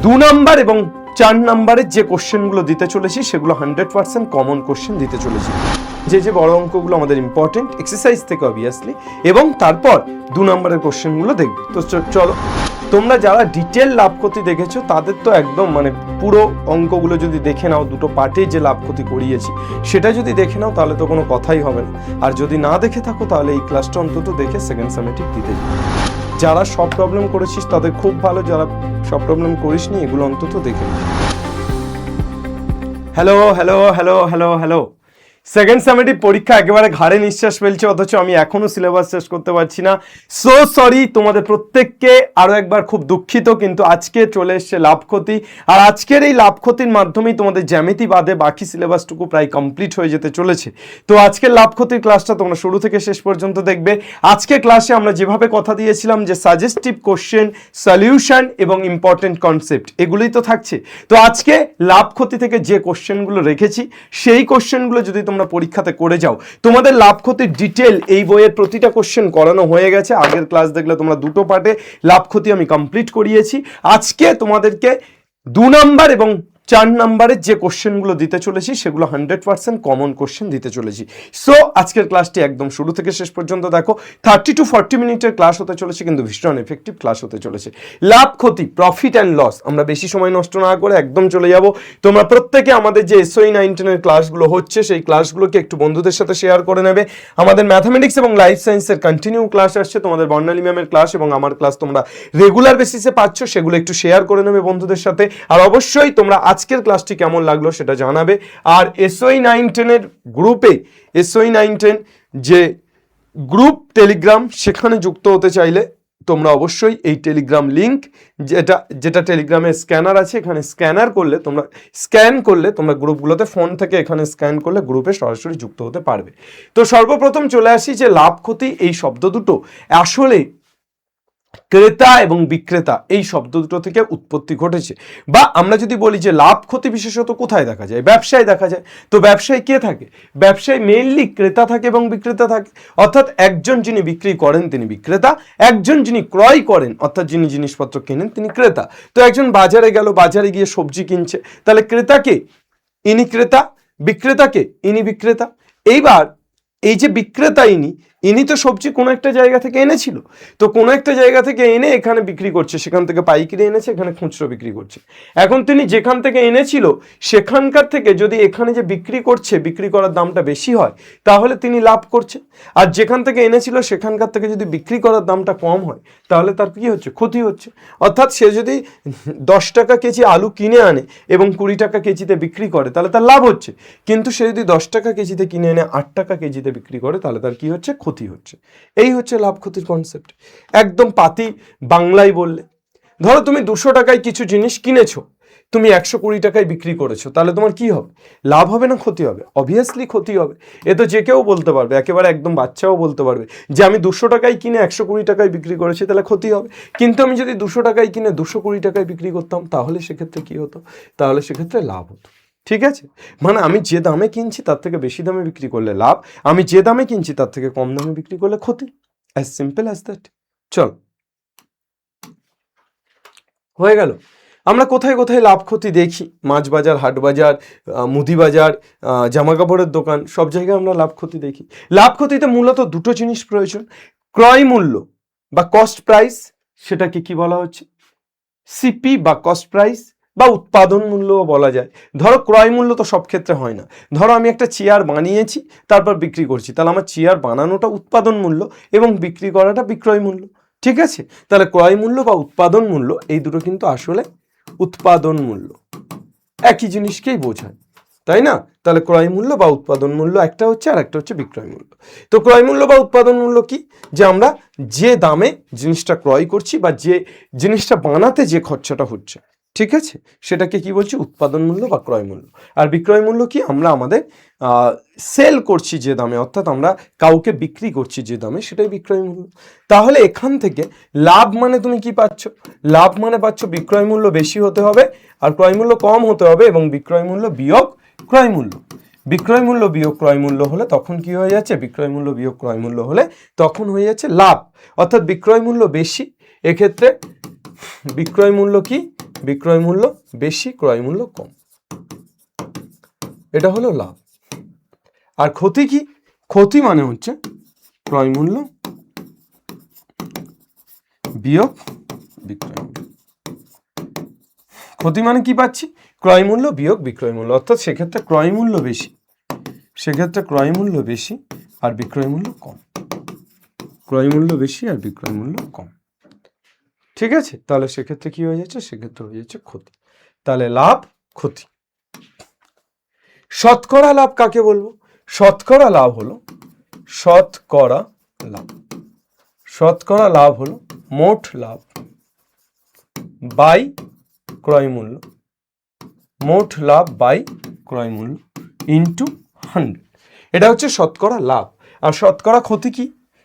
Number এবং 4 নাম্বারের যে কোশ্চেনগুলো দিতে চলেছি সেগুলো 100% কমন কোশ্চেন দিতে চলেছি। যে বড় অঙ্কগুলো আমাদের ইম্পর্টেন্ট এক্সারসাইজ থেকে অবভিয়াসলি, এবং তারপর 2 নাম্বারের কোশ্চেনগুলো দেখবে। তো চলো, তোমরা যারা ডিটেল লাভ ক্ষতি দেখেছো তাদের তো একদম মানে পুরো অঙ্কগুলো যদি দেখে নাও, দুটো পার্টে যে লাভ ক্ষতি করিয়েছি সেটা যদি দেখে নাও তাহলে তো কোনো কথাই হবে না। আর যদি না দেখে থাকো তাহলে এই ক্লাসটা অন্তত দেখে সেকেন্ড সামেটিভ দিতে যাবে। যারা সব প্রবলেম করেছিস তাদের খুব ভালো, যারা সব প্রবলেম করিসনি এগুলো অন্তত দেখে। Hello hello hello hello hello, second summative পরীক্ষা একেবারে ঘাড়ে নিঃশ্বাস ফেলছে, অথচ আমি এখনো সিলেবাস শেষ করতে পারছি না। সো সরি তোমাদের প্রত্যেককে, আরো একবার খুব দুঃখিত, কিন্তু আজকে চলে এসছে লাভ ক্ষতি। আর আজকের এই লাভ ক্ষতির মাধ্যমেই তোমাদের জ্যামিতি বাদে বাকি সিলেবাসটুকু প্রায় কমপ্লিট হয়ে যেতে চলেছে। তো আজকের লাভ ক্ষতির ক্লাসটা তোমরা শুরু থেকে শেষ পর্যন্ত দেখবে। আজকে ক্লাসে আমরা যেভাবে কথা দিয়েছিলাম যে সাজেস্টিভ কোশ্চেন, সলিউশন এবং ইম্পর্টেন্ট কনসেপ্ট এগুলোই তো থাকছে। তো আজকে লাভ ক্ষতি থেকে যে কোশ্চেনগুলো রেখেছি সেই কোশ্চেনগুলো যদি তোমরা পরীক্ষাতে করে যাও, তোমাদের লাভ ক্ষতির ডিটেল এই বইয়ের প্রতিটা কোশ্চেন করানো হয়ে গেছে। আগের ক্লাস দেখলে তোমরা দুটো পার্টে লাভ ক্ষতি আমি কমপ্লিট করিয়েছি। আজকে তোমাদেরকে 2 নাম্বার এবং 4 নাম্বারের যে কোশ্চেনগুলো দিতে চলেছি সেগুলো 100% কমন কোশ্চেন দিতে চলেছি। সো আজকের ক্লাসটি একদম শুরু থেকে শেষ পর্যন্ত দেখো। 30 to 40 মিনিটের ক্লাস হতে চলেছে, কিন্তু ভীষণ এফেক্টিভ ক্লাস হতে চলেছে। লাভ ক্ষতি, প্রফিট অ্যান্ড লস, আমরা বেশি সময় নষ্ট না করে একদম চলে যাব। তোমরা প্রত্যেকে আমাদের যে SOE 19-এর ক্লাসগুলো হচ্ছে সেই ক্লাসগুলোকে একটু বন্ধুদের সাথে শেয়ার করে নেবে। আমাদের ম্যাথামেটিক্স এবং লাইফ সায়েন্সের কন্টিনিউ ক্লাস আসছে, তোমাদের বর্ণালী ম্যামের ক্লাস এবং আমার ক্লাস তোমরা রেগুলার বেসিসে পাচ্ছ, সেগুলো একটু শেয়ার করে নেবে বন্ধুদের সাথে। আর অবশ্যই তোমরা আজকের ক্লাসটি কেমন লাগলো সেটা জানাবে। আর SOE 19-এর গ্রুপে, SOE 19 যে গ্রুপ টেলিগ্রাম, সেখানে যুক্ত হতে চাইলে তোমরা অবশ্যই এই টেলিগ্রাম লিংক, যেটা টেলিগ্রামের স্ক্যানার আছে, এখানে স্ক্যান করলে তোমরা গ্রুপগুলোতে ফোন থেকে এখানে স্ক্যান করলে গ্রুপে সরাসরি যুক্ত হতে পারবে। তো সর্বপ্রথম চলে আসি যে লাভ ক্ষতি এই শব্দ দুটো আসলে ক্রেতা এবং বিক্রেতা এই শব্দ দুটো থেকে উৎপত্তি ঘটেছে। বা আমরা যদি বলি যে লাভ ক্ষতি বিশেষত কোথায় দেখা যায়, ব্যবসায় দেখা যায়। তো ব্যবসায় কে থাকে? ব্যবসায় মেইনলি ক্রেতা থাকে এবং বিক্রেতা থাকে। অর্থাৎ একজন যিনি বিক্রি করেন তিনি বিক্রেতা, একজন যিনি ক্রয় করেন অর্থাৎ যিনি জিনিসপত্র কেনেন তিনি ক্রেতা। তো একজন বাজারে গেল, বাজারে গিয়ে সবজি কিনছে, তাহলে ক্রেতাকে ইনি ক্রেতা, বিক্রেতাকে ইনি বিক্রেতা। এইবার এই যে বিক্রেতা ইনি তো সবজি কোনো একটা জায়গা থেকে এনেছিল, তো কোনো একটা জায়গা থেকে এনে এখানে বিক্রি করছে, সেখান থেকে পাইকারি এনেছে, এখানে খুচরো বিক্রি করছে। এখন তিনি যেখান থেকে এনেছিল সেখানকার থেকে যদি এখানে যে বিক্রি করছে, বিক্রি করার দামটা বেশি হয় তাহলে তিনি লাভ করছে। আর যেখান থেকে এনেছিল সেখানকার থেকে যদি বিক্রি করার দামটা কম হয় তাহলে তার কি হচ্ছে? ক্ষতি হচ্ছে। অর্থাৎ সে যদি 10 টাকা কেজি আলু কিনে আনে এবং 20 টাকা কেজিতে বিক্রি করে তাহলে তার লাভ হচ্ছে, কিন্তু সে যদি 10 টাকা কেজিতে কিনে এনে 8 টাকা কেজিতে বিক্রি করে তাহলে তার কি হচ্ছে? ক্ষতি হচ্ছে। এই হচ্ছে লাভ ক্ষতির কনসেপ্ট। একদম পাতি বাংলায় বললে, ধরো তুমি 200 টাকায় কিছু জিনিস কিনেছো, তুমি 120 টাকায় বিক্রি করেছো, তাহলে তোমার কি হবে? লাভ হবে না ক্ষতি হবে? অবভিয়াসলি ক্ষতি হবে। এ তো যে কেউ বলতে পারবে, একেবারে একদম বাচ্চাও বলতে পারবে যে আমি 200 টাকায় কিনে 120 টাকায় বিক্রি করেছি, তাহলে ক্ষতি হবে। কিন্তু আমি যদি 200 টাকায় কিনে 220 টাকায় বিক্রি করতাম তাহলে সেক্ষেত্রে কি হতো? তাহলে সেক্ষেত্রে লাভ হতো। ঠিক আছে, মানে আমি যে দামে কিনছি তার থেকে বেশি দামে বিক্রি করলে লাভ, আমি যে দামে কিনছি তার থেকে কম দামে বিক্রি করলে ক্ষতি। As simple as that. চল, হয়ে গেল। আমরা কোথায় কোথায় লাভ ক্ষতি দেখি? মাছ বাজার, হাট বাজার, মুদি বাজার, জামা কাপড়ের দোকান, সব জায়গায় আমরা লাভ ক্ষতি দেখি। লাভ ক্ষতিতে মূলত দুটো জিনিস প্রয়োজন, ক্রয় মূল্য বা কস্ট প্রাইস, সেটাকে কি বলা হচ্ছে? সিপি বা কস্ট প্রাইস বা উৎপাদন মূল্যও বলা যায়। ধরো ক্রয় মূল্য তো সব ক্ষেত্রে হয় না। ধরো আমি একটা চেয়ার বানিয়েছি তারপর বিক্রি করছি, তাহলে আমার চেয়ার বানানোটা উৎপাদন মূল্য এবং বিক্রি করাটা বিক্রয় মূল্য। ঠিক আছে, তাহলে ক্রয় মূল্য বা উৎপাদন মূল্য এই দুটো কিন্তু আসলে উৎপাদন মূল্য একই জিনিসকেই বোঝায়, তাই না? তাহলে ক্রয় মূল্য বা উৎপাদন মূল্য একটা হচ্ছে আর একটা হচ্ছে বিক্রয় মূল্য। তো ক্রয় মূল্য বা উৎপাদন মূল্য কি? যে আমরা যে দামে জিনিসটা ক্রয় করছি বা যে জিনিসটা বানাতে যে খরচাটা হচ্ছে, ঠিক আছে, সেটাকে কি বলছি? উৎপাদন মূল্য বা ক্রয় মূল্য। আর বিক্রয় মূল্য কি? আমরা আমাদের সেল করছি যে দামে, অর্থাৎ আমরা কাউকে বিক্রি করছি যে দামে, সেটাই বিক্রয় মূল্য। তাহলে এখান থেকে লাভ মানে তুমি কি পাচ্ছ? লাভ মানে পাচ্ছ বিক্রয় মূল্য বেশি হতে হবে আর ক্রয় মূল্য কম হতে হবে, এবং বিক্রয় মূল্য বিয়োগ ক্রয় মূল্য। বিক্রয় মূল্য বিয়োগ ক্রয় মূল্য হলে তখন কি হয়ে যাচ্ছে? বিক্রয় মূল্য বিয়োগ ক্রয় মূল্য হলে তখন হয়ে যাচ্ছে লাভ। অর্থাৎ বিক্রয় মূল্য বেশি, এক্ষেত্রে বিক্রয় মূল্য কি? বিক্রয় মূল্য বেশি, ক্রয় মূল্য কম, এটা হলো লাভ। আর ক্ষতি কি? ক্ষতি মানে হচ্ছে ক্রয় মূল্য বিয়োগ বিক্রয় মূল্য। ক্ষতি মানে কি পাচ্ছি? ক্রয় মূল্য বিয়োগ বিক্রয় মূল্য, অর্থাৎ সেক্ষেত্রে ক্রয় মূল্য বেশি, সেক্ষেত্রে ক্রয় মূল্য বেশি আর বিক্রয় মূল্য কম, ক্রয় মূল্য বেশি আর বিক্রয় মূল্য কম। ঠিক আছে, তাহলে সেক্ষেত্রে কি হয়ে যাচ্ছে? সেক্ষেত্রে হয়ে যাচ্ছে ক্ষতি। তাহলে লাভ, ক্ষতি। শতকরা লাভ কাকে বলবো? শতকরা লাভ হলো, শতকরা লাভ, শতকরা লাভ হলো মোট লাভ বাই ক্রয় মূল্য, মোট লাভ বাই ক্রয় মূল্য ইন্টু 100। এটা হচ্ছে শতকরা লাভ। আর শতকরা ক্ষতি কি?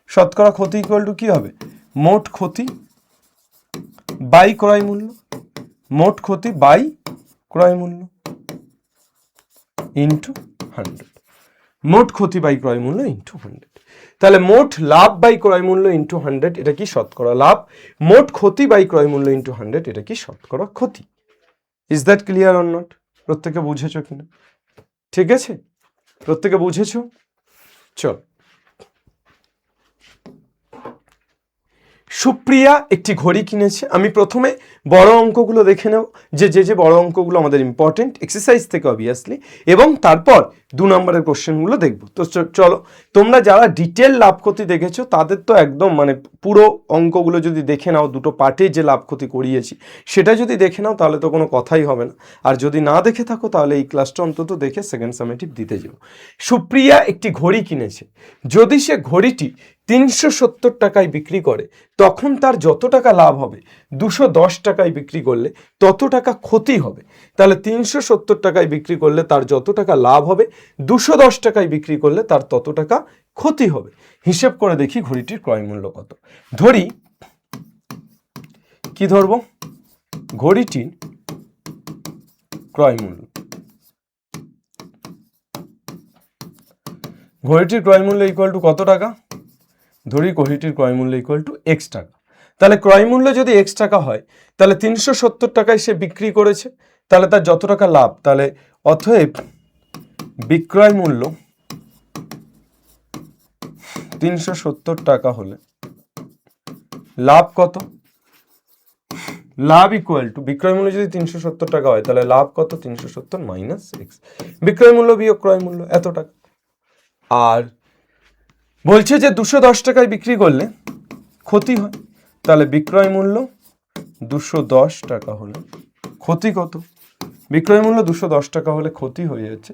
শতকরা ক্ষতি ইকুয়াল টু কি হবে? মোট ক্ষতি বাই ক্রয় মূল্য, মোট ক্ষতি বাই ক্রয় মূল্য ইন্টু 100, মোট ক্ষতি বাই ক্রয় মূল্য ইন্টু 100। তাহলে মোট লাভ বাই ক্রয় মূল্য ইন্টু 100 এটা কি? শতকরা লাভ। মোট ক্ষতি বাই ক্রয় মূল্য ইন্টু 100 এটা কি? শতকরা ক্ষতি। Is that clear or not? প্রত্যেকে বুঝেছো কিনা? ঠিক আছে, প্রত্যেকে বুঝেছো? চল, সুপ্রিয়া একটি ঘড়ি কিনেছে। আমি প্রথমে বড় অঙ্কগুলো দেখে নেব, যে বড় অঙ্কগুলো আমাদের ইম্পর্টেন্ট এক্সারসাইজ থেকে অবভিয়াসলি, এবং তারপর 2 নম্বরের কোশ্চেনগুলো দেখবো। তো চলো, তোমরা যারা ডিটেল লাভ ক্ষতি দেখেছো তাদের তো একদম মানে পুরো অঙ্কগুলো যদি দেখে নাও, দুটো পার্টে যে লাভ ক্ষতি করিয়েছি সেটা যদি দেখে নাও তাহলে তো কোনো কথাই হবে না। আর যদি না দেখে থাকো তাহলে এই ক্লাসটা অন্তত দেখে সেকেন্ড সামেটিভ দিতে যাও। সুপ্রিয়া একটি ঘড়ি কিনেছে। যদি সে ঘড়িটি 370 টাকায় বিক্রি করে তখন তার যত টাকা লাভ হবে 210 টাকায় বিক্রি করলে তত টাকা ক্ষতি হবে। তাহলে 370 টাকায় বিক্রি করলে তার যত টাকা লাভ হবে 210 টাকায় বিক্রি করলে তার তত টাকা ক্ষতি হবে। হিসেব করে দেখি ঘড়িটির ক্রয় মূল্য কত। ধরি, কি ধরবো? ঘড়িটির ক্রয় মূল্য, ঘড়িটির ক্রয় মূল্য ইকুয়াল টু কত টাকা? ধরি ঘড়িটির ক্রয় মূল্য ইকুয়াল টু এক্স টাকা। তাহলে ক্রয় মূল্য যদি এক্স টাকা হয় তাহলে 370 টাকায় সে বিক্রি করেছে, তাহলে তার যত টাকা লাভ, তাহলে অতএব বিক্রয় মূল্য 370 টাকা হলে লাভ কত? লাভ ইকুয়াল টু, বিক্রয় মূল্য যদি 370 টাকা হয় তাহলে লাভ কত? 370 মাইনাস এক্স, বিক্রয় মূল্য বিয়োগ ক্রয় মূল্য এত টাকা। আর বলছে যে 210 টাকায় বিক্রি করলে ক্ষতি হয়, তাহলে বিক্রয় মূল্য 210 টাকা হলে ক্ষতি কত? বিক্রয় মূল্য 210 টাকা হলে ক্ষতি হয়ে যাচ্ছে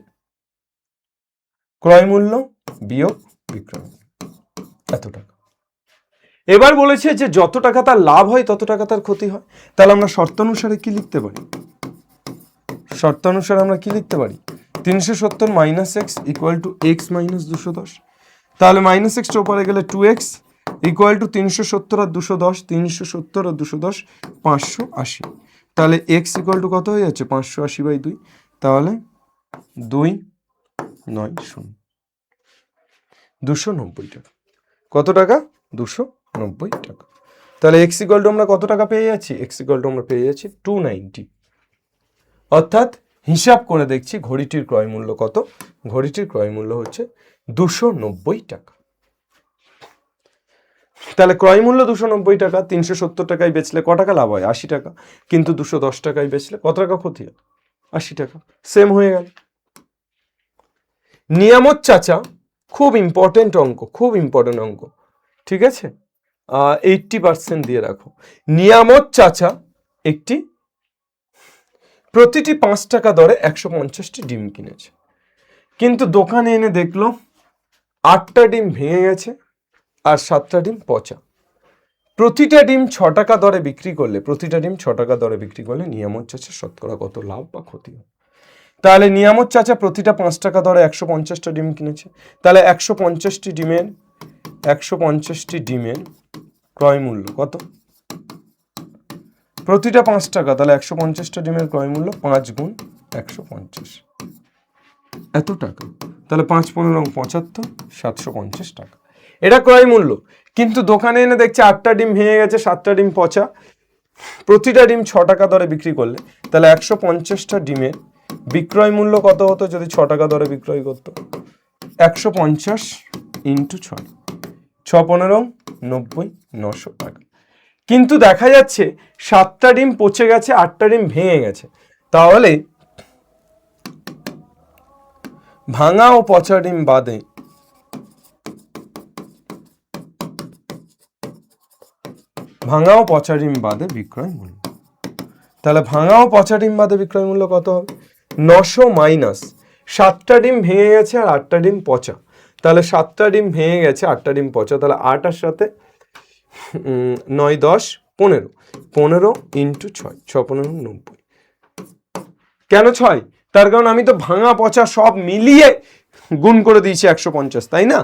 ক্রয় মূল্য বিয়োগ বিক্রয় মূল্য এত টাকা। এবার বলেছে যে যত টাকা তার লাভ হয় তত টাকা তার ক্ষতি হয়। তাহলে আমরা শর্তানুসারে কি লিখতে পারি? শর্তানুসারে আমরা কি লিখতে পারি? 370 minus x equal to x minus 210। তাহলে মাইনাস এক্সটা উপরে গেলে 2x ইকুয়াল টু 370 আর 210, 370 আর 210 580। তাহলে এক্স ইকুয়াল টু কত হয়ে যাচ্ছে? 580/2। তাহলে 290 290 টাকা। কত টাকা? 290 টাকা। তাহলে এক্স ইকুয়াল টু আমরা কত টাকা পেয়ে যাচ্ছি? এক্স ইকুয়াল টু আমরা পেয়ে যাচ্ছি 290। অর্থাৎ হিসাব করে দেখছি ঘড়িটির ক্রয় মূল্য কত? ঘড়িটির ক্রয় মূল্য হচ্ছে 290 টাকা। তাহলে ক্রয় মূল্য 290 টাকা, 370 টাকায় বেচলে ক টাকা লাভ হয়? 80 টাকা। কিন্তু 210 টাকায় বেচলে কত টাকা ক্ষতি হয়? 80 টাকা। সেম হয়ে গেল। নিয়ামত চাচা, খুব ইম্পর্টেন্ট অঙ্ক, খুব ইম্পর্টেন্ট অঙ্ক, ঠিক আছে? 80% দিয়ে রাখো। নিয়ামত চাচা একটি প্রতিটি 5 টাকা দরে 150টি ডিম কিনেছে, কিন্তু দোকানে এনে দেখলো 8টা ডিম ভেঙে গেছে আর 7টা ডিম পচা। প্রতিটা ডিম 6 টাকা দরে বিক্রি করলে, প্রতিটা ডিম 6 টাকা দরে বিক্রি করলে নিয়ামত চাচা শতকরা কত লাভ বা ক্ষতি হয়? তাহলে নিয়ামত চাচা প্রতিটা 5 টাকা দরে 150টা ডিম কিনেছে। তাহলে 150টি ডিমের ক্রয় মূল্য কত? প্রতিটা 5 টাকা, তাহলে 150টা ডিমের ক্রয় মূল্য 5 গুণ 150 এত টাকা। তাহলে 5 15 75 750 টাকা। এটা ক্রয় মূল্য। কিন্তু দোকানে এনে দেখছে 8টা ডিম ভেঙে গেছে, 7টা ডিম পচা, প্রতিটা ডিম 6 টাকা দরে বিক্রি করলে তাহলে 150টা ডিমের বিক্রয় মূল্য কত হতো যদি 6 টাকা দরে বিক্রয় করতো? 150 ইন্টু 6, 6 15 90, 900 টাকা। কিন্তু দেখা যাচ্ছে 7টা ডিম পচে গেছে, 8টা ডিম ভেঙে গেছে, তাহলে ভাঙা ও পচা ডিম বাদে বিক্রয় মূল্য, তাহলে ভাঙা ও পচা ডিম বাদে বিক্রয় মূল্য কত হবে? 900 মাইনাস 7টা ডিম ভেঙে গেছে আর 8টা ডিম পচা, তাহলে 7টা ডিম ভেঙে গেছে, 8টা ডিম পচা, তাহলে 8 আর সাথে 9 10 15, 15 ইন্টু 6, 6 15 90। কেন 6? তার কারণ আমি তো ভাঙা পচা সব মিলিয়ে গুণ করে দিয়েছি 150, তাই না?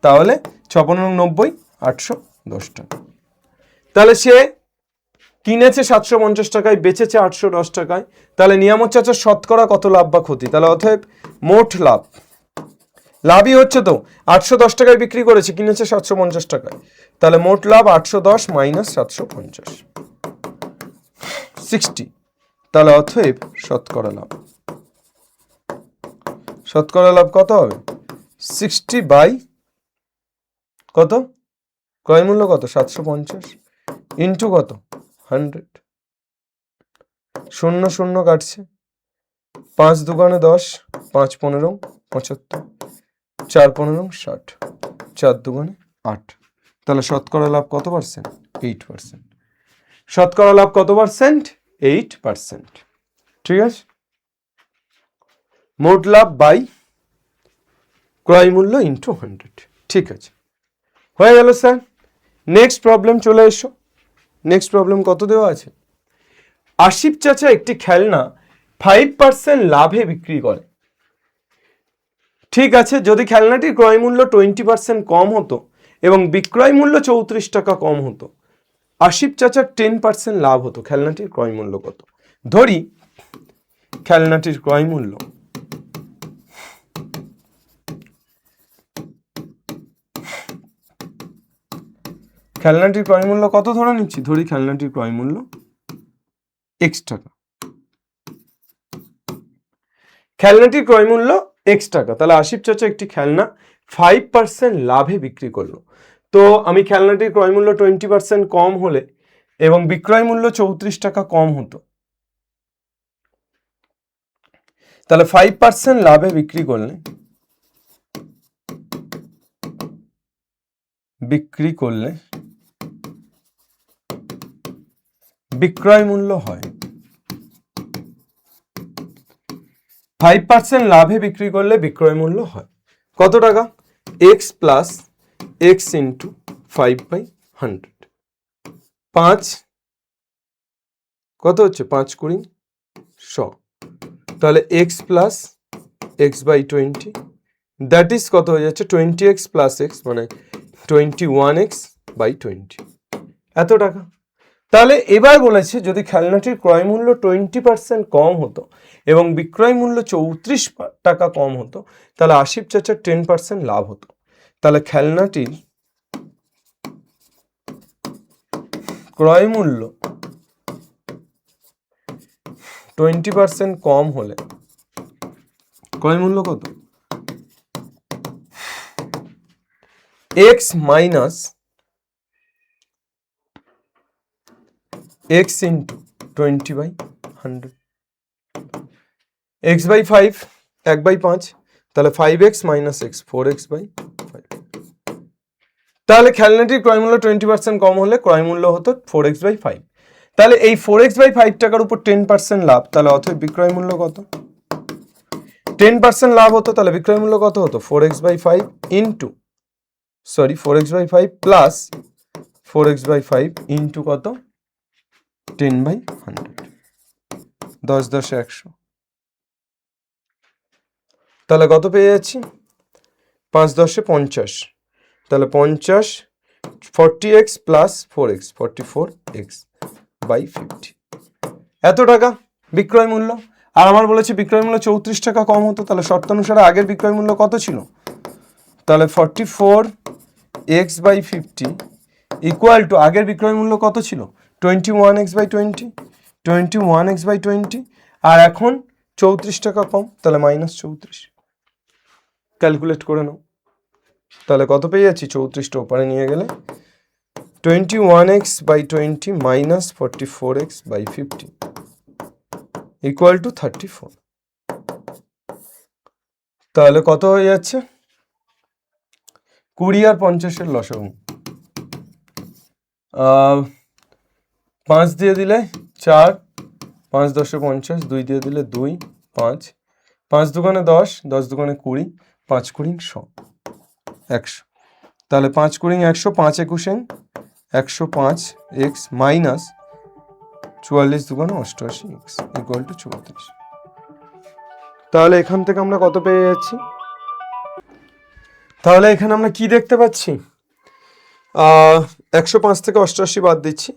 তাহলে 6 15 90, 810 টাকা। তাহলে সে কিনেছে 750 টাকায়, বেচেছে 810 টাকায়, তাহলে নিয়ামত চাচার শতকরা কত লাভ বা ক্ষতি? তাহলে অতএব মোট লাভ, লাভই হচ্ছে তো, 810 টাকায় বিক্রি করেছে, কিনেছে 750 টাকায়, তাহলে মোট লাভ 810 মাইনাস 750, 60। তাহলে অতএব শতকরা লাভ কত হবে? 60 বাই কত? ক্রয় মূল্য কত? 750 ইন্টু কত? 100। 0 0 কাটছে, 5 দুগুণে 10, 5 15 75, 4 15 60, 4 দুগুণে 8। তাহলে শতকরা লাভ কত পার্সেন্ট? 8%। শতকরা লাভ কত পার্সেন্ট? 8%। ঠিক আছে, মোট লাভ বাই ক্রয় মূল্য ইন্টু 100। ঠিক আছে, হয়ে গেল স্যার। নেক্সট প্রবলেম চলে এসো। নেক্সট প্রবলেম কত দেওয়া আছে? আশিফ চাচা একটি খেলনা 5% লাভে বিক্রি করে। ঠিক আছে, যদি খেলনাটির ক্রয় মূল্য 20% কম হতো এবং বিক্রয় মূল্য 34 টাকা কম হতো, আশিফ চাচার 10% লাভ হতো, খেলনাটির ক্রয় মূল্য কত? ধরি খেলনাটির ক্রয় মূল্য কত ধরে নিচ্ছি? ধরি খেলনাটির ক্রয় মূল্য x টাকা। খেলনাটির ক্রয় মূল্য x টাকা, তাহলে আশিফ চাচা একটি খেলনা 5% লাভে বিক্রি করলো। তো আমি খেলনাটির ক্রয় মূল্য 20% কম হলে এবং বিক্রয় মূল্য 34 টাকা কম হতো, তাহলে 5% লাভে বিক্রি করলে বিক্রয় মূল্য হয় 5% লাভে বিক্রি করলে বিক্রয় মূল্য হয় কত টাকা? x plus x into 5/100। 5 কত হচ্ছে? 5 20 100, তাহলে x plus x by 20, that is কত হয়ে যাচ্ছে? 20x প্লাস x মানে 21x বাই 20, এত টাকা। তাহলে এবার বলেছে যদি খেলনাটির ক্রয় মূল্য 20% কম হতো এবং বিক্রয় মূল্য 34 টাকা কম হতো, তাহলে আশিফ চাচার 10% লাভ হতো। তাহলে খেলনাটির ক্রয় মূল্য 20% কম হলে ক্রয় মূল্য কত? x minus x into 20/100, x by 5 1/5, তাহলে 5x মাইনাস x 4x/5। তাহলে খেলনাটির ক্রয় মূল্য 20% কম হলে ক্রয় মূল্য হতো 4x/5। তাহলে এই 4x/5 টাকার উপর 10% লাভ, তাহলে অতএব বিক্রয় মূল্য কত? 10% লাভ হতো, তাহলে বিক্রয় মূল্য কত হতো? 4x/5 into 4x/5 plus 4x/5 into কত? 10/100, 10 10 100, তাহলে কত পেয়ে যাচ্ছি? 5 10 50, তাহলে 50 40x plus 4x 44x by 50, এত টাকা বিক্রয় মূল্য। আর আমার বলেছে বিক্রয় মূল্য 34 টাকা কম হতো, তাহলে শর্তানুসারে আগের বিক্রয় মূল্য কত ছিল? তাহলে 44x বাই 50 ইকুয়াল টু আগের বিক্রয় মূল্য কত ছিল? 21x/20, 21x/20, আর এখন 34 টাকা কম, তাহলে -34। ক্যালকুলেট করে নাও, তাহলে কত পেয়ে যাচ্ছি? 34টা ওপারে নিয়ে গেলে 21x/20 - 44x/50 ইকুয়াল টু 34। তাহলে কত হয়ে যাচ্ছে? 20 আর 50-এর লসাগু, 5 দিয়ে দিলে 4, 5 × 10 = 50, 2 দিয়ে দিলে 2, 5, 5 দুগুণে 10, 10 দুগুণে 20, 5 × 20 = 100। তাহলে 5 × 100, 5 × 21 105x মাইনাস 44 দুগুণে 88x ইকুয়াল টু 34। তাহলে এখান থেকে আমরা কত পেয়ে যাচ্ছি? তাহলে এখানে আমরা কি দেখতে পাচ্ছি? 105 থেকে 88 বাদ দিচ্ছি,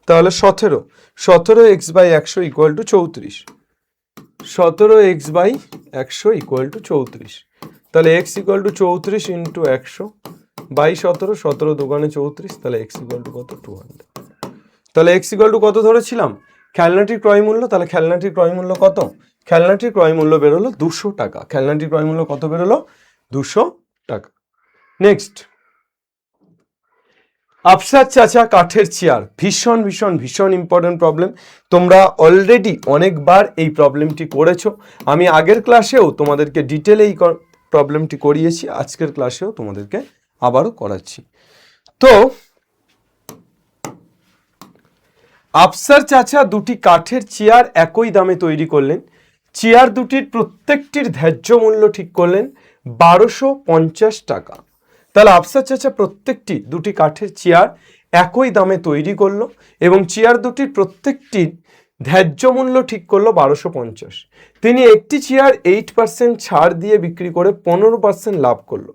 তাহলে 17x/100 equal to 34। 17x/100 equal to 34। তাহলে x equal to 34 into 100 by 17, 17 দুগুণে 34, তাহলে x ইকুয়াল টু কত? 200। তাহলে x ইকুয়াল টু কত ধরেছিলাম? খেলনাটির ক্রয় মূল্য। তাহলে খেলনাটির ক্রয় মূল্য কত? খেলনাটির ক্রয় মূল্য বেরোলো 200 টাকা। খেলনাটির ক্রয় মূল্য কত বেরোলো? 200 টাকা। নেক্সট, আফসার চাচা কাঠের চেয়ার, ভীষণ ভীষণ ভীষণ ইম্পর্টেন্ট প্রবলেম। তোমরা অলরেডি অনেকবার এই প্রবলেমটি করেছো। আমি আগের ক্লাসেও তোমাদেরকে ডিটেলে এই প্রবলেমটি করিয়েছি, আজকের ক্লাসেও তোমাদেরকে আবারও করাচ্ছি। তো আফসার চাচা দুটি কাঠের চেয়ার একই দামে তৈরি করলেন। চেয়ার দুটির প্রত্যেকটির ধার্য মূল্য ঠিক করলেন 1250 টাকা। তাহলে আফসার চাচা প্রত্যেকটি দুটি কাঠের চেয়ার একই দামে তৈরি করলো এবং চেয়ার দুটির প্রত্যেকটির ধার্য মূল্য ঠিক করলো 1250। তিনি একটি চেয়ার 8% ছাড় দিয়ে বিক্রি করে 15% লাভ করলো।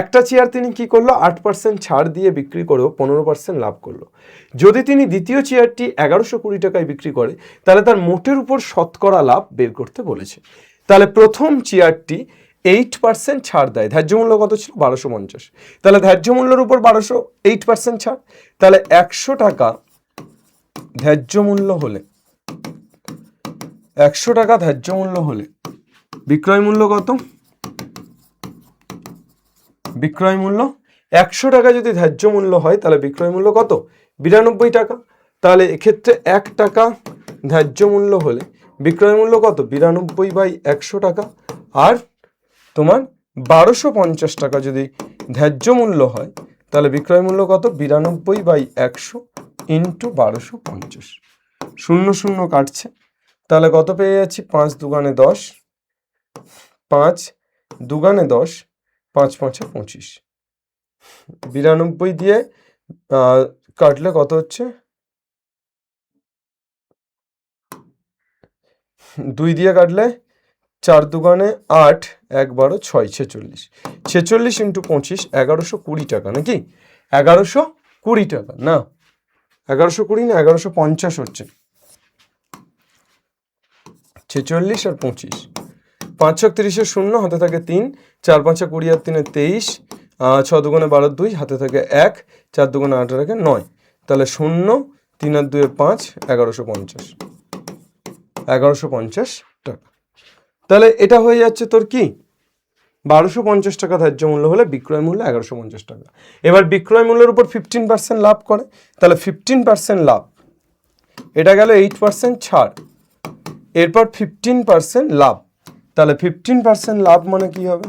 একটা চেয়ার তিনি কি করলো? 8% ছাড় দিয়ে বিক্রি করেও 15% লাভ করলো। যদি তিনি দ্বিতীয় চেয়ারটি 1120 টাকায় বিক্রি করে, তাহলে তার মোটের উপর শতকরা লাভ বের করতে বলেছে। তাহলে প্রথম চেয়ারটি 8% ছাড় দেয়, ধার্য মূল্য কত ছিল? 1250। তাহলে ধার্য মূল্যের উপর 8% ছাড়, তাহলে 100 টাকা ধার্য মূল্য হলে, 100 টাকা ধার্য মূল্য হলে বিক্রয় মূল্য কত? বিক্রয় মূল্য 100 টাকা যদি ধার্য মূল্য হয়, তাহলে বিক্রয় মূল্য কত? 92 টাকা। তাহলে এক্ষেত্রে 1 টাকা ধার্য মূল্য হলে বিক্রয় মূল্য কত? 92/100 টাকা। আর তোমার 1250 টাকা যদি ধার্য মূল্য হয়, তাহলে বিক্রয় মূল্য কত? 92/100 ইন্টু 1250। 0 0 কাটছে, তাহলে কত পেয়ে যাচ্ছি? 5 দুগুণে 10, 5 দুগুণে 10, 5 5 25। 92 দিয়ে কাটলে কত হচ্ছে? 2 দিয়ে কাটলে 4 দুগুণে 8, 1 12, 6 46। 46 ইন্টু 25 1120 টাকা, নাকি? 1120 টাকা না, 1120 না, 1150 হচ্ছে। 46 আর 25, 5 6 30 0 হাতে থাকে 3, 4 5 20 আর 3 23, 6 দুগুণে 12 2 হাতে থাকে 1, 4 দুগুণে 8 থাকে 9, তাহলে 0 3 আর 2 5, 1150 টাকা। তাহলে এটা হয়ে যাচ্ছে তোর কি? 1250 টাকা ধার্য মূল্য হলে বিক্রয় মূল্য 1150 টাকা। এবার বিক্রয় মূল্যের উপর 15% লাভ করে, তাহলে 15% লাভ, এটা গেল 8% ছাড়, এরপর 15% লাভ। তাহলে 15% লাভ মানে কি হবে?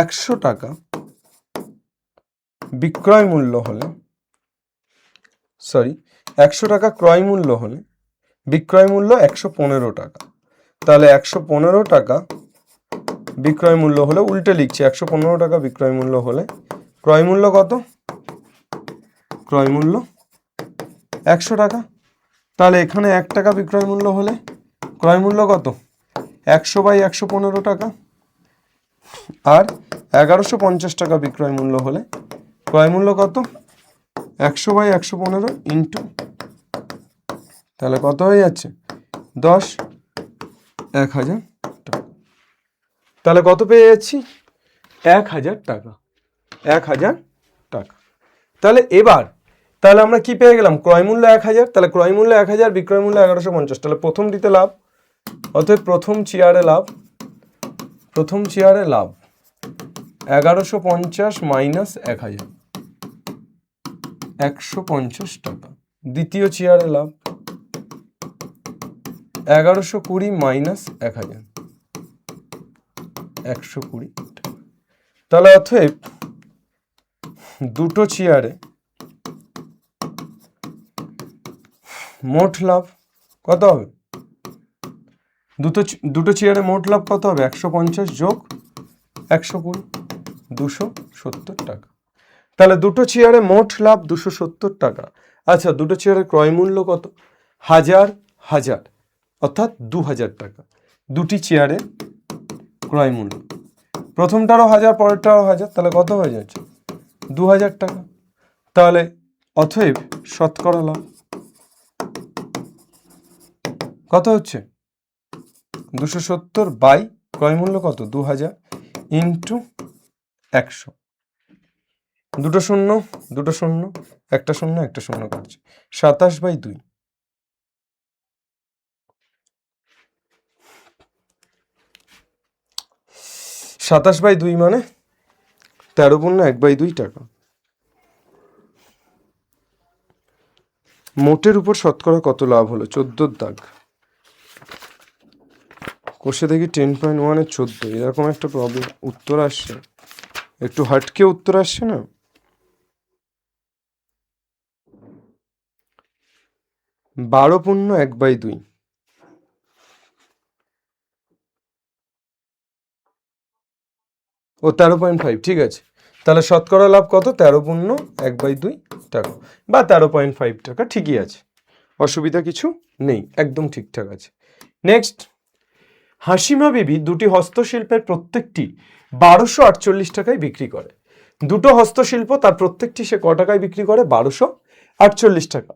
100 টাকা বিক্রয় মূল্য হলে, 100 টাকা ক্রয় মূল্য হলে বিক্রয় মূল্য 115 টাকা। তাহলে 115 টাকা বিক্রয় মূল্য হলে, উল্টে লিখছি, 115 টাকা বিক্রয় মূল্য হলে ক্রয় মূল্য কত? ক্রয় মূল্য 100 টাকা। তাহলে এখানে 1 টাকা বিক্রয় মূল্য হলে ক্রয় মূল্য কত? 100/115 টাকা। আর 1150 টাকা বিক্রয় মূল্য হলে ক্রয় মূল্য কত? 100/115 ইন্টু, তাহলে কত হয়ে যাচ্ছে? 10, 1000 টাকা। তাহলে কত পেয়ে যাচ্ছি? 1000 টাকা, 1000 টাকা। তাহলে এবার তাহলে আমরা কি পেয়ে গেলাম, ক্রয় মূল্য 1000, তাহলে ক্রয় মূল্য 1000, বিক্রয় মূল্য 1150, তাহলে প্রথমটিতে লাভ, অতএব প্রথম চেয়ারে লাভ 1150 মাইনাস 1000, 150 টাকা। দ্বিতীয় চেয়ারে লাভ 1120 মাইনাস 1000, 120 টাকা। তাহলে অতএব দুটো চেয়ারে মোট লাভ কত হবে, দুটো চেয়ারে মোট লাভ কত হবে, 150 যোগ 120, 270 টাকা। তাহলে দুটো চেয়ারে মোট লাভ 270 টাকা। আচ্ছা, দুটো চেয়ারের ক্রয় মূল্য কত, 1000 অর্থাৎ 2000 টাকা দুটি চেয়ারে ক্রয় মূল্য। প্রথমটারও 1000, পরেরটারও 1000, তাহলে কত হয়ে যাচ্ছে, 2000 টাকা। তাহলে অতএব শতকরা লাভ কত হচ্ছে, 270 বাই ক্রয় মূল্য কত, 2000 ইন্টু 100, দুটো শূন্য, একটা শূন্য কাটছে, 27/2। 27/2 মানে 13/1/2 টাকা। মোটের উপর শতকরা কত লাভ হলো, 14 দাগ। কোষে দেখি 10.1 এর 14, এরকম একটা প্রবলেম উত্তর আসছে, একটু হাটকে উত্তর আসছে না। বারো পূর্ণ 1/2, ও 13.5, ঠিক আছে। তাহলে শতকরা লাভ কত, 13/1/2 টাকা বা 13.5 টাকা, ঠিকই আছে, অসুবিধা কিছু নেই, একদম ঠিকঠাক আছে। নেক্সট, হাসিমা বিবি দুটি হস্তশিল্পের প্রত্যেকটি 1248 টাকায় বিক্রি করে। দুটো হস্তশিল্প, তার প্রত্যেকটি সে ক টাকায় বিক্রি করে, 1248 টাকা।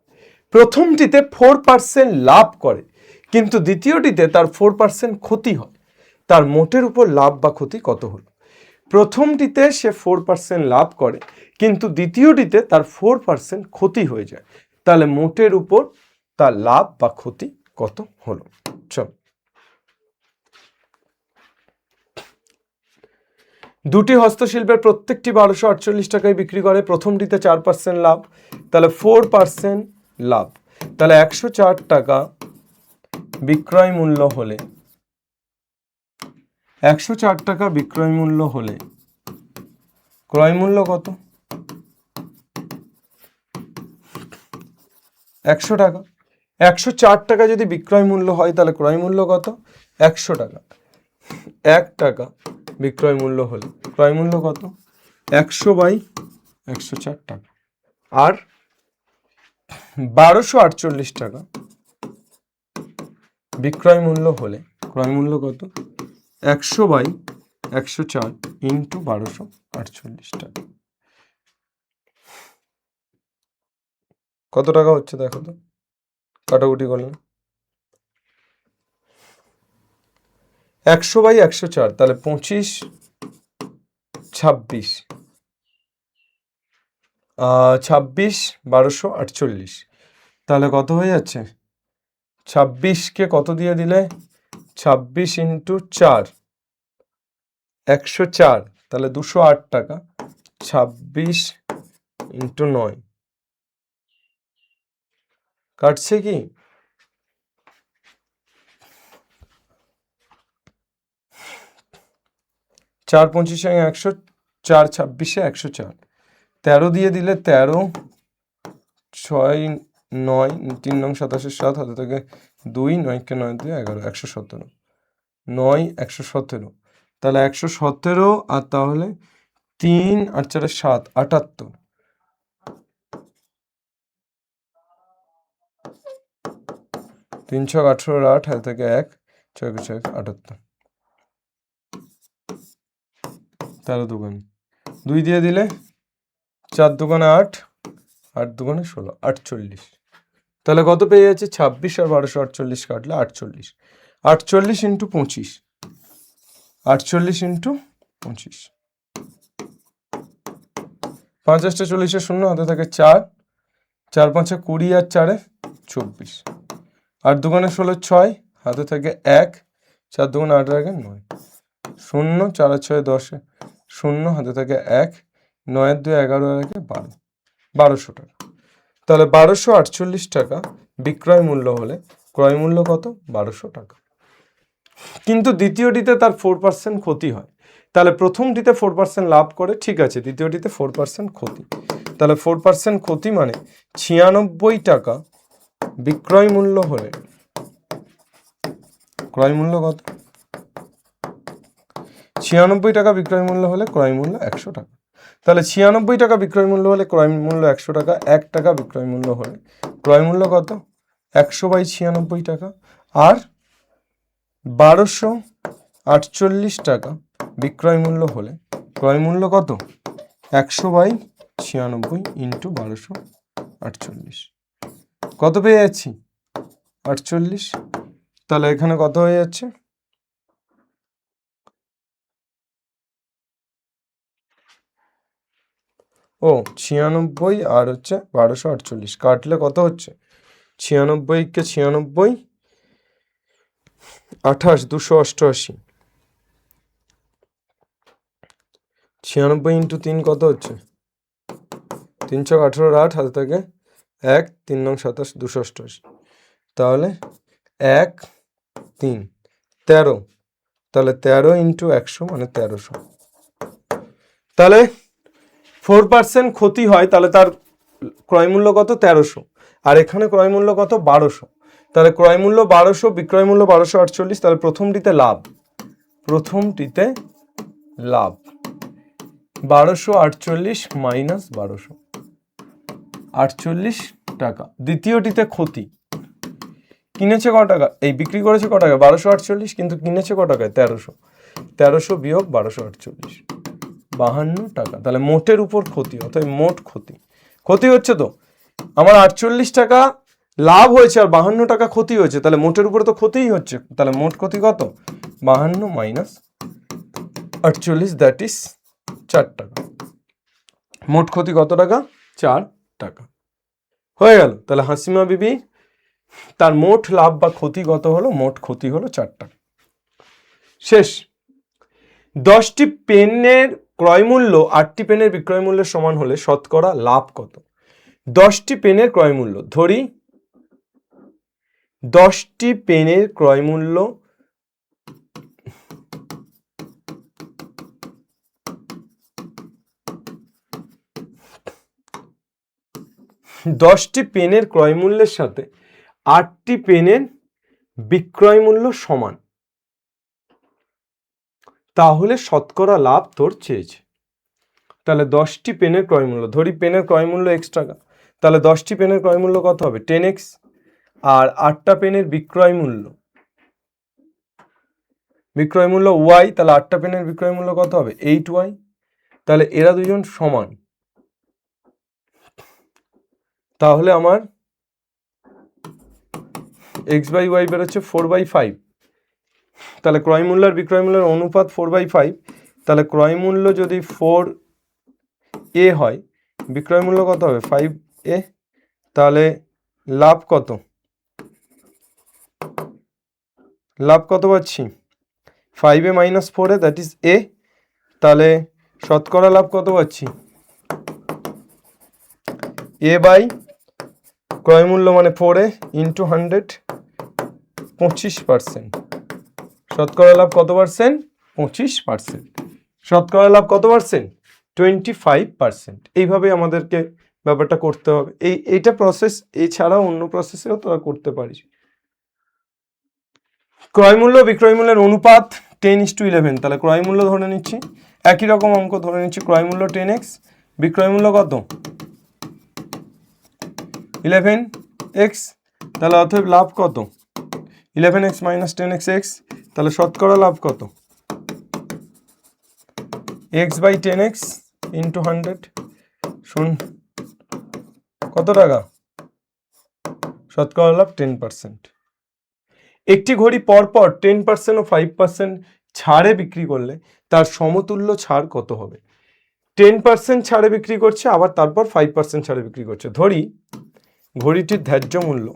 প্রথমটিতে 4% লাভ করে, কিন্তু দ্বিতীয়টিতে তার 4% ক্ষতি হয়। তার মোটের উপর লাভ বা ক্ষতি কত হলো। প্রথমটিতে সে 4% লাভ করে, কিন্তু দ্বিতীয়টিতে তার 4% ক্ষতি হয়ে যায়, তাহলে মোটের উপর তার লাভ বা ক্ষতি কত হলো। চল, দুটি হস্তশিল্পের প্রত্যেকটি 1248 টাকায় বিক্রি করে, প্রথমটিতে 4% লাভ, তাহলে 4% লাভ, তাহলে 104 টাকা বিক্রয় মূল্য হলে, 104 টাকা বিক্রয় মূল্য হলে ক্রয় মূল্য কত, 100 টাকা। 104 টাকা যদি বিক্রয় মূল্য হয়, তাহলে ক্রয় মূল্য কত, 100 টাকা। 1 টাকা বিক্রয় মূল্য হলে ক্রয় মূল্য কত, 100/104 টাকা। আর 1248 টাকা বিক্রয় মূল্য হলে ক্রয় মূল্য কত, 100/104 ইন্টু 1248 টাকা। কত টাকা হচ্ছে দেখো তো, কাটাকুটি করলাম, 100/104, তাহলে 25, 26, 1248, তাহলে কত হয়ে যাচ্ছে, 26কে কত দিয়ে দিলে, 26 ইন্টু 4, 104, তাহলে 208 টাকা, 26 ইন্টু 9, কাটছে কি, 4 25 100, 4 26 104, 13 দিয়ে দিলে 13, 6 9, 3 নং 27 7, হাতে থেকে 2, 9কে 9 দিয়ে 11, 117, 9 117, তাহলে 117, আর তাহলে 3 আর 4 7, 78, 3 6 18 8, হাতে থেকে 1, 6 6 78, 13 দুগুণে 2 দিয়ে দিলে 4 দুগুণে 8, 8 দুগুণে 16, 48, তাহলে কত পেয়ে যাচ্ছে, 26 আর 1248 কাটলে 48, 48 ইন্টু 25, 48 ইন্টু 25, 5 8 40 শূন্য, হাতে থাকে 4, 4 5 20 আর 4 24, 8 2 16 6, হাতে থাকে 1, 4 2 8 আর 9, 0 4 আর 6 10, 0 হাতে থাকে 1, 9 আর 2 11 আর 1 12, 1200 টাকা। তাহলে 1248 টাকা বিক্রয় মূল্য হলে ক্রয় মূল্য কত? 1200 টাকা। কিন্তু দ্বিতীয়টিতে তার 4% ক্ষতি হয়। তাহলে প্রথমটিতে 4% লাভ করে, ঠিক আছে, দ্বিতীয়টিতে 4% ক্ষতি। তাহলে 4% ক্ষতি মানে 96 টাকা বিক্রয় মূল্য হলে ক্রয় মূল্য কত? 96 টাকা বিক্রয় মূল্য হলে ক্রয় মূল্য 100 টাকা। তাহলে 96 টাকা বিক্রয় মূল্য হলে ক্রয় মূল্য 100 টাকা, 1 টাকা বিক্রয় মূল্য হলে ক্রয় মূল্য কত? 100/96 টাকা। আর 1248 টাকা বিক্রয় মূল্য হলে ক্রয় মূল্য কত? 100/96 ইন্টু 1248, কত পেয়ে যাচ্ছি? 48। তাহলে এখানে কত হয়ে যাচ্ছে? ও 96 আর হচ্ছে 1248 কাটলে কত হচ্ছে? 96 কে 96, 28 288, 96 ইন্টু 3 কত হচ্ছে? 3 × 18 8, হাতে থাকে 1, 3 9 27 288, তাহলে 1 3 13, তাহলে 13 ইন্টু 100 মানে 1300। তাহলে 4% ক্ষতি হয়, তাহলে তার ক্রয় মূল্য কত? 1300। আর এখানে ক্রয় মূল্য কত? 1200। তাহলে ক্রয় মূল্য 1200, বিক্রয় মূল্য 1248। তাহলে প্রথমটিতে লাভ, প্রথমটিতে লাভ 1248 মাইনাস 1200, 48 টাকা। দ্বিতীয়টিতে ক্ষতি, কিনেছে ক টাকা? এই বিক্রি করেছে ক টাকা? 1248, কিন্তু কিনেছে ক টাকায়? 1300। 1300 বিয়োগ 1248, 52 টাকা। তাহলে মোটের উপর ক্ষতি, অর্থাৎ মোট ক্ষতি। ক্ষতি হচ্ছে তো আমার 48 টাকা লাভ হয়েছে আর 52 টাকা ক্ষতি হয়েছে, তাহলে মোটের উপরে তো ক্ষতিই হচ্ছে। তাহলে মোট ক্ষতি কত? 52 মাইনাস 48, দ্যাট ইজ 4 টাকা। মোট ক্ষতি কত টাকা? 4 টাকা। হয়ে গেল। তাহলে হাসিমা বিবি তার মোট লাভ বা ক্ষতি কত হলো? মোট ক্ষতি হলো 4 টাকা। শেষ। 10টি পেনের ক্রয় মূল্য 8টি পেনের বিক্রয় মূল্যের সমান হলে শতকরা লাভ কত? 10টি পেনের ক্রয় মূল্য, ধরি 10টি পেনের ক্রয় মূল্য 10টি পেনের ক্রয় মূল্যের সাথে 8টি পেনের বিক্রয় মূল্য সমান, তাহলে শতকরা লাভ তোর চেয়েছে। তাহলে 10টি পেনের ক্রয় মূল্য, ধরি পেনের ক্রয় মূল্য x টাকা, তাহলে 10টি পেনের ক্রয় মূল্য কত হবে? 10x। আর 8টা পেনের বিক্রয় মূল্য y, তাহলে 8টা পেনের বিক্রয় মূল্য কত হবে? 8y। তাহলে এরা দুজন সমান, তাহলে আমার x/y বেরোচ্ছে 4/5। তাহলে ক্রয় মূল্য আর বিক্রয় মূল্যের অনুপাত 4/5। তাহলে ক্রয় মূল্য যদি 4a হয়, বিক্রয় মূল্য কত হবে? 5a। তাহলে লাভ কত? লাভ কত পাচ্ছি? 5a minus 4a, that is a। তাহলে শতকরা লাভ কত পাচ্ছি? a বাই ক্রয় মূল্য মানে 4a ইন্টু 100, 25%। শতকরা লাভ কত পার্সেন্ট? 25%। শতকরা লাভ কত পার্সেন্ট? 25%। এইভাবে আমাদেরকে ব্যাপারটা করতে হবে। এইটা প্রসেস, এছাড়াও অন্য প্রসেসেও তোরা করতে পারিস। ক্রয় মূল্য বিক্রয় মূল্যের অনুপাত 10:11। তাহলে ক্রয় মূল্য ধরে নিচ্ছি, একই রকম অঙ্ক ধরে নিচ্ছি, ক্রয় মূল্য 10x, বিক্রয় মূল্য কত? 11x। তাহলে অতএব লাভ কত? 11x minus 10x x। তাহলে শতকরা লাভ কত? x/10x ইন্টু 100, কত টাকা? শতকরা লাভ 10%। একটি ঘড়ি পরপর 10% ও 5% ছাড়ে বিক্রি করলে তার সমতুল্য ছাড় কত হবে? 10% ছাড়ে বিক্রি করছে, আবার তারপর 5% ছাড়ে বিক্রি করছে। ধরি ঘড়িটির ধার্য মূল্য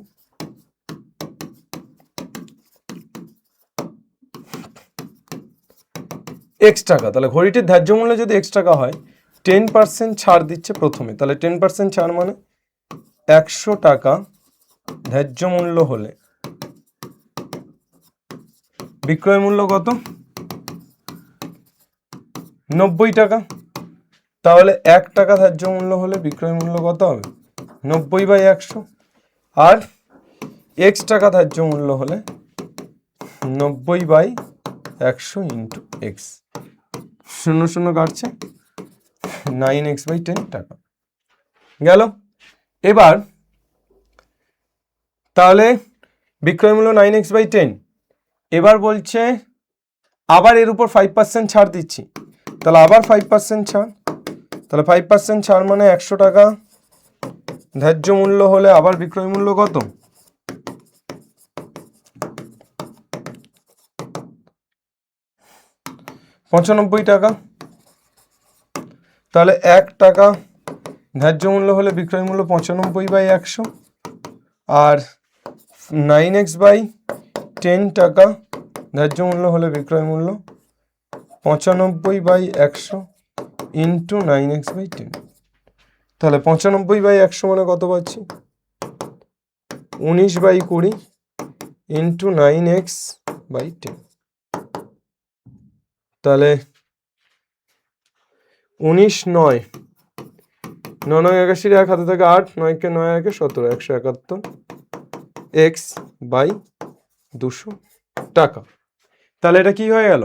এক্স টাকা, তাহলে ঘড়িটির ধার্য মূল্য যদি এক্স টাকা হয় 10% ছাড় দিচ্ছে প্রথমে, তাহলে 10% ছাড় মানে 100 টাকা ধার্য মূল্য হলে বিক্রয় মূল্য কত? 90 টাকা। তাহলে 1 টাকা ধার্য মূল্য হলে বিক্রয় মূল্য কত হবে? 90/100। আর এক্স টাকা ধার্য মূল্য হলে 90/100 ইন্টু এক্স, 0 0 কাটছে, 9x/10 টাকা গেল। এবার তাহলে বিক্রয় মূল্য 9x/10। এবার বলছে আবার এর উপর 5% ছাড় দিচ্ছি, তাহলে আবার 5% ছাড়, তাহলে 5% ছাড় মানে 100 টাকা ধার্য মূল্য হলে আবার বিক্রয় মূল্য কত? 95 টাকা। তাহলে 1 টাকা ধার্য মূল্য হলে বিক্রয় মূল্য 95/100, আর 9x/10 টাকা ধার্য মূল্য হলে বিক্রয় মূল্য 95/100 ইন্টু 9x/10। তাহলে 95/100 মানে কত পাচ্ছি? 19/20 ইন্টু 9x/10। তাহলে 19 9 9 9 81, 1 হাতে থেকে 8, 9 কে 9 1 17, 171 x/200 টাকা। তাহলে এটা কি হয়ে গেল?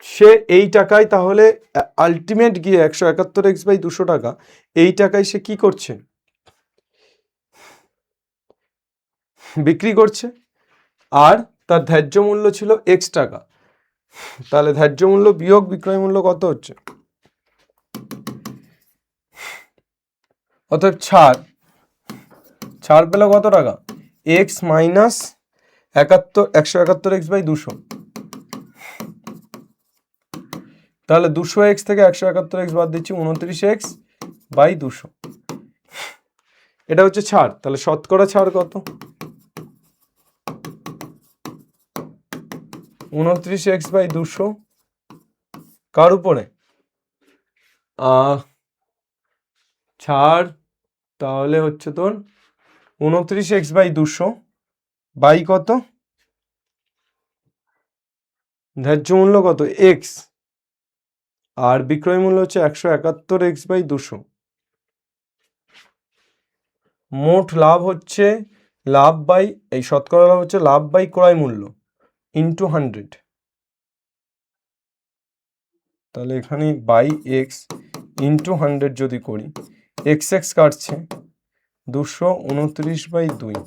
সে এই টাকায় তাহলে আলটিমেট গিয়ে 171 x/200 টাকা, এই টাকায় সে কি করছে? বিক্রি করছে। আর তার ধার্য মূল্য ছিল এক্স টাকা, তাহলে ধার্য মূল্য বিয়োগ বিক্রয় মূল্য কত হচ্ছে? অর্থাৎ ছাড় পেল কত টাকা? X minus 171 x/200। তাহলে 200x থেকে 171x বাদ দিচ্ছি, 29x/200। এটা হচ্ছে ছাড়। তাহলে শতকরা ছাড় কত? 29x/200 কার উপরে? ছাড় তাহলে হচ্ছে তোর 29x/200 বাই কত? ধার্য মূল্য কত? এক্স। আর বিক্রয় মূল্য হচ্ছে 171x/200। মোট লাভ হচ্ছে লাভ বাই এই শতকরা লাভ হচ্ছে লাভ বাই ক্রয় মূল্য ইন্টু 100। তাহলে এখানে বাই এক্স ইন্টু 100 যদি করি, এক্স কাটছে 229/2,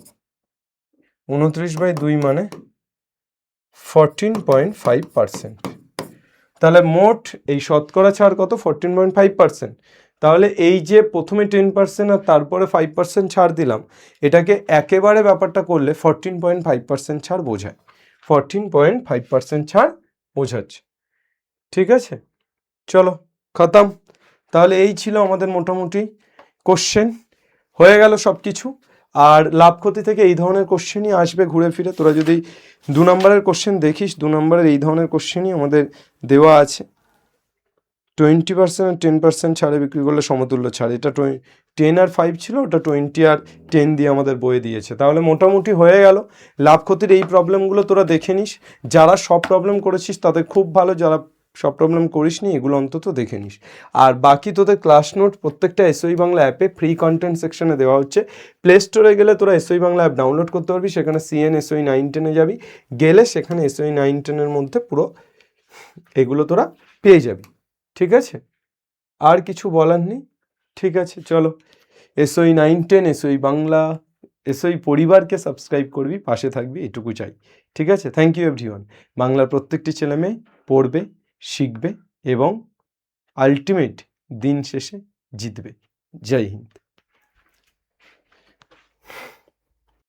29/2 মানে 14.5%। তাহলে মোট এই শতকরা ছাড় কত? 14.5%। তাহলে এই যে প্রথমে 10% আর তারপরে 5% ছাড় দিলাম, এটাকে একেবারে ব্যাপারটা করলে 14.5% ছাড় বোঝায়, 14.5% ছাড় বোঝাচ্ছে। ঠিক আছে, চলো খতম। তাহলে এই ছিল আমাদের মোটামুটি কোশ্চেন, হয়ে গেল সব কিছু। আর লাভ ক্ষতি থেকে এই ধরনের কোশ্চেনই আসবে ঘুরে ফিরে। তোরা যদি 2 নম্বরের কোশ্চেন দেখিস, 2 নম্বরের এই ধরনের কোশ্চেনই আমাদের দেওয়া আছে। 20% আর 10% ছাড়ে বিক্রি করলে সমতুল্য ছাড়, এটা 10 আর 5 ছিল, ওটা 20 আর 10 দিয়ে আমাদের বইয়ে দিয়েছে। তাহলে মোটামুটি হয়ে গেল। লাভ ক্ষতির এই প্রবলেমগুলো তোরা দেখে নিস, যারা সব প্রবলেম করেছিস তাদের খুব ভালো, যারা সব প্রবলেম করিস নি এগুলো অন্তত দেখে নিস। আর বাকি তোদের ক্লাস নোট প্রত্যেকটা এসওই বাংলা অ্যাপে ফ্রি কন্টেন্ট সেকশনে দেওয়া হচ্ছে। প্লে স্টোরে গেলে তোরা এসওই বাংলা অ্যাপ ডাউনলোড করতে পারবি, সেখানে CN SOE 910-এ যাবি, গেলে সেখানে SOE 910-এর মধ্যে পুরো এগুলো তোরা পেয়ে যাবি। ঠিক আছে, আর কিছু বলার নেই। ঠিক আছে, চলো SOE 910, SOE বাংলা, SOE পরিবারকে সাবস্ক্রাইব করবি, পাশে থাকবি, এটুকু চাই। ঠিক আছে, থ্যাংক ইউ এভরিওয়ান। বাংলার প্রত্যেকটি ছেলেমেয়ে পড়বে, শিখবে এবং আলটিমেট দিন শেষে জিতবে। জয় হিন্দ।